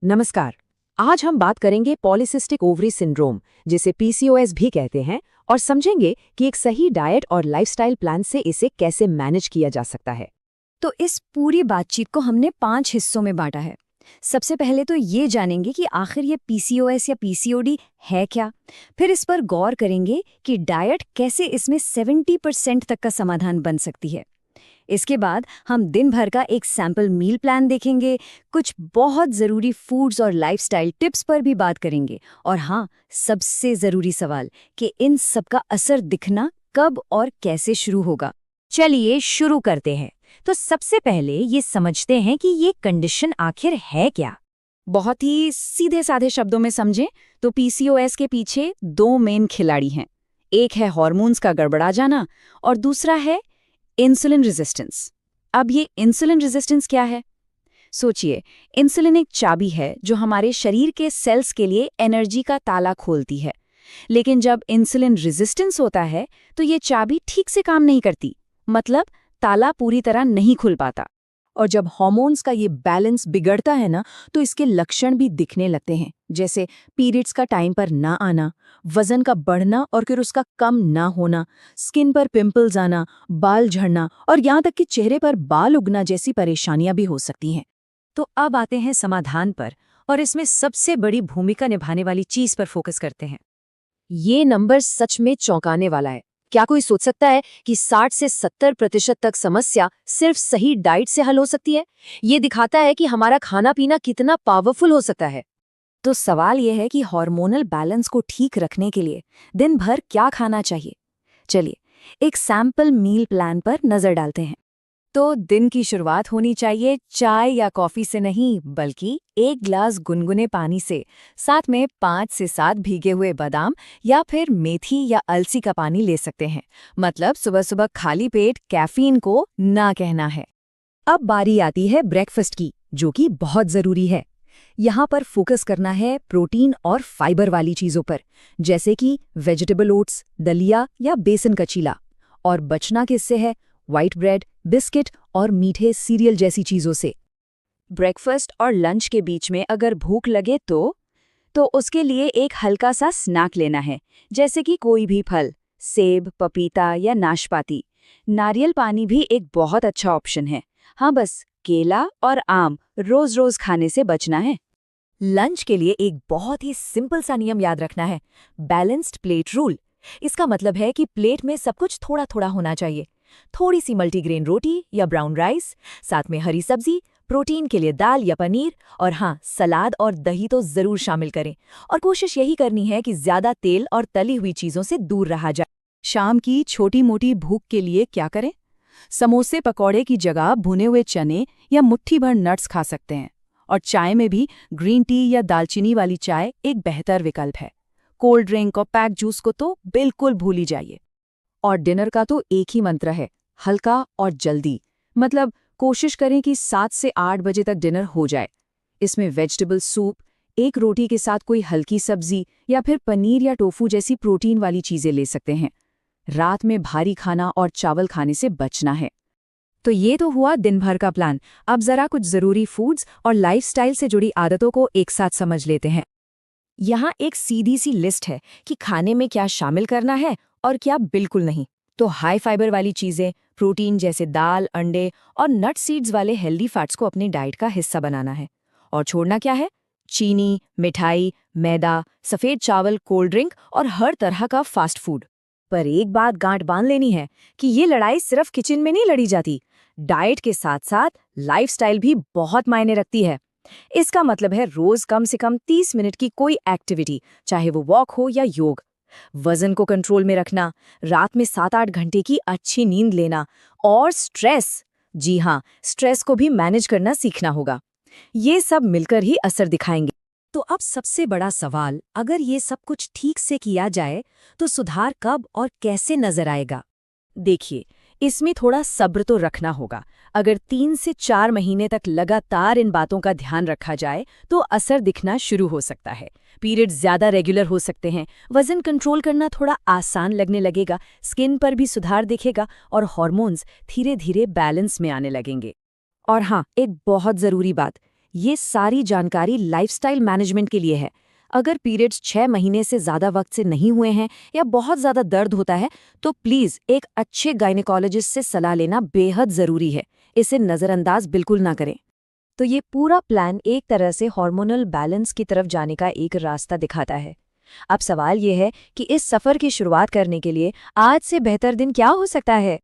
नमस्कार। आज हम बात करेंगे पॉलीसिस्टिक ओवरी सिंड्रोम, जिसे पीसीओएस भी कहते हैं, और समझेंगे कि एक सही डाइट और लाइफस्टाइल प्लान से इसे कैसे मैनेज किया जा सकता है। तो इस पूरी बातचीत को हमने 5 हिस्सों में बांटा है। सबसे पहले तो ये जानेंगे कि आखिर ये पीसीओएस या पीसीओडी है क्या। फिर इस पर गौर करेंगे कि डाइट कैसे इसमें 70% तक का समाधान बन सकती है। इसके बाद हम दिन भर का एक सैंपल मील प्लान देखेंगे, कुछ बहुत ज़रूरी फूड्स और लाइफस्टाइल टिप्स पर भी बात करेंगे, और हाँ, सबसे ज़रूरी सवाल कि इन सब का असर दिखना कब और कैसे शुरू होगा। चलिए शुरू करते हैं। तो सबसे पहले ये समझते हैं कि ये कंडीशन आखिर है क्या। बहुत ही सीधे साधे शब्दों में समझें तो पीसीओएस के पीछे 2 मेन खिलाड़ी हैं। एक है हार्मोन्स का गड़बड़ा जाना और दूसरा है इंसुलिन रेजिस्टेंस। अब ये इंसुलिन रेजिस्टेंस क्या है? सोचिए, इंसुलिन एक चाबी है जो हमारे शरीर के सेल्स के लिए एनर्जी का ताला खोलती है। लेकिन जब इंसुलिन रेजिस्टेंस होता है तो ये चाबी ठीक से काम नहीं करती, मतलब ताला पूरी तरह नहीं खुल पाता। और जब हार्मोन्स का ये बैलेंस बिगड़ता है ना, तो इसके लक्षण भी दिखने लगते हैं, जैसे पीरियड्स का टाइम पर ना आना, वजन का बढ़ना और फिर उसका कम ना होना, स्किन पर पिंपल्स आना, बाल झड़ना और यहाँ तक कि चेहरे पर बाल उगना जैसी परेशानियां भी हो सकती हैं। तो अब आते हैं समाधान पर, और इसमें सबसे बड़ी भूमिका निभाने वाली चीज पर फोकस करते हैं। ये नंबर सच में चौंकाने वाला है। क्या कोई सोच सकता है कि 60 से 70% तक समस्या सिर्फ सही डाइट से हल हो सकती है? ये दिखाता है कि हमारा खाना पीना कितना पावरफुल हो सकता है। तो सवाल यह है कि हार्मोनल बैलेंस को ठीक रखने के लिए दिन भर क्या खाना चाहिए। चलिए एक सैंपल मील प्लान पर नजर डालते हैं। तो दिन की शुरुआत होनी चाहिए चाय या कॉफी से नहीं, बल्कि 1 गिलास गुनगुने पानी से, साथ में 5 से 7 भीगे हुए बादाम या फिर मेथी या अलसी का पानी ले सकते हैं। मतलब सुबह सुबह खाली पेट कैफीन को ना कहना है। अब बारी आती है ब्रेकफास्ट की, जो कि बहुत जरूरी है। यहाँ पर फोकस करना है प्रोटीन और फाइबर वाली चीजों पर, जैसे कि वेजिटेबल ओट्स, दलिया या बेसन का चीला। और बचना किससे है? व्हाइट ब्रेड, बिस्किट और मीठे सीरियल जैसी चीजों से। ब्रेकफास्ट और लंच के बीच में अगर भूख लगे तो उसके लिए एक हल्का सा स्नैक लेना है, जैसे कि कोई भी फल, सेब, पपीता या नाशपाती। नारियल पानी भी एक बहुत अच्छा ऑप्शन है। हाँ, बस केला और आम रोज रोज खाने से बचना है। लंच के लिए एक बहुत ही सिंपल सा नियम याद रखना है, बैलेंस्ड प्लेट रूल। इसका मतलब है कि प्लेट में सब कुछ थोड़ा थोड़ा होना चाहिए। थोड़ी सी मल्टीग्रेन रोटी या ब्राउन राइस, साथ में हरी सब्जी, प्रोटीन के लिए दाल या पनीर, और हाँ, सलाद और दही तो जरूर शामिल करें। और कोशिश यही करनी है कि ज्यादा तेल और तली हुई चीजों से दूर रहा जाए। शाम की छोटी मोटी भूख के लिए क्या करें? समोसे पकौड़े की जगह भुने हुए चने या मुट्ठी भर नट्स खा सकते हैं। और चाय में भी ग्रीन टी या दालचीनी वाली चाय एक बेहतर विकल्प है। कोल्ड ड्रिंक और पैक जूस को तो बिल्कुल भूल ही जाइए। और डिनर का तो एक ही मंत्र है, हल्का और जल्दी। मतलब कोशिश करें कि 7 से 8 बजे तक डिनर हो जाए। इसमें वेजिटेबल सूप, एक रोटी के साथ कोई हल्की सब्जी या फिर पनीर या टोफू जैसी प्रोटीन वाली चीजें ले सकते हैं। रात में भारी खाना और चावल खाने से बचना है। तो ये तो हुआ दिन भर का प्लान। अब जरा कुछ जरूरी फूड्स और लाइफस्टाइल से जुड़ी आदतों को एक साथ समझ लेते हैं। यहाँ एक सीधी सी लिस्ट है कि खाने में क्या शामिल करना है और क्या बिल्कुल नहीं। तो हाई फाइबर वाली चीजें, प्रोटीन जैसे दाल, अंडे और नट सीड्स वाले हेल्दी फैट्स को अपनी डाइट का हिस्सा बनाना है। और छोड़ना क्या है? चीनी, मिठाई, मैदा, सफेद चावल, कोल्ड ड्रिंक और हर तरह का फास्ट फूड। पर एक बात गांठ बांध लेनी है कि ये लड़ाई सिर्फ किचन में नहीं लड़ी जाती। डाइट के साथ साथ लाइफस्टाइल भी बहुत मायने रखती है। इसका मतलब है रोज कम से कम 30 मिनट की कोई एक्टिविटी, चाहे वो वॉक हो या योग। वजन को कंट्रोल में रखना, रात में 7-8 घंटे की अच्छी नींद लेना, और स्ट्रेस, जी हाँ, स्ट्रेस को भी मैनेज करना सीखना होगा। ये सब मिलकर ही असर दिखाएंगे। तो अब सबसे बड़ा सवाल, अगर ये सब कुछ ठीक से किया जाए तो सुधार कब और कैसे नजर आएगा? देखिए, इसमें थोड़ा सब्र तो रखना होगा। अगर 3 से 4 महीने तक लगातार इन बातों का ध्यान रखा जाए तो असर दिखना शुरू हो सकता है। पीरियड्स ज़्यादा रेगुलर हो सकते हैं, वजन कंट्रोल करना थोड़ा आसान लगने लगेगा, स्किन पर भी सुधार दिखेगा और हार्मोन्स धीरे धीरे बैलेंस में आने लगेंगे। और हाँ, एक बहुत ज़रूरी बात, ये सारी जानकारी लाइफस्टाइल मैनेजमेंट के लिए है। अगर पीरियड्स 6 महीने से ज़्यादा वक्त से नहीं हुए हैं या बहुत ज़्यादा दर्द होता है तो प्लीज़ एक अच्छे गायनेकोलॉजिस्ट से सलाह लेना बेहद ज़रूरी है। इसे नज़रअंदाज बिल्कुल ना करें। तो ये पूरा प्लान एक तरह से हार्मोनल बैलेंस की तरफ जाने का एक रास्ता दिखाता है। अब सवाल ये है कि इस सफ़र की शुरुआत करने के लिए आज से बेहतर दिन क्या हो सकता है?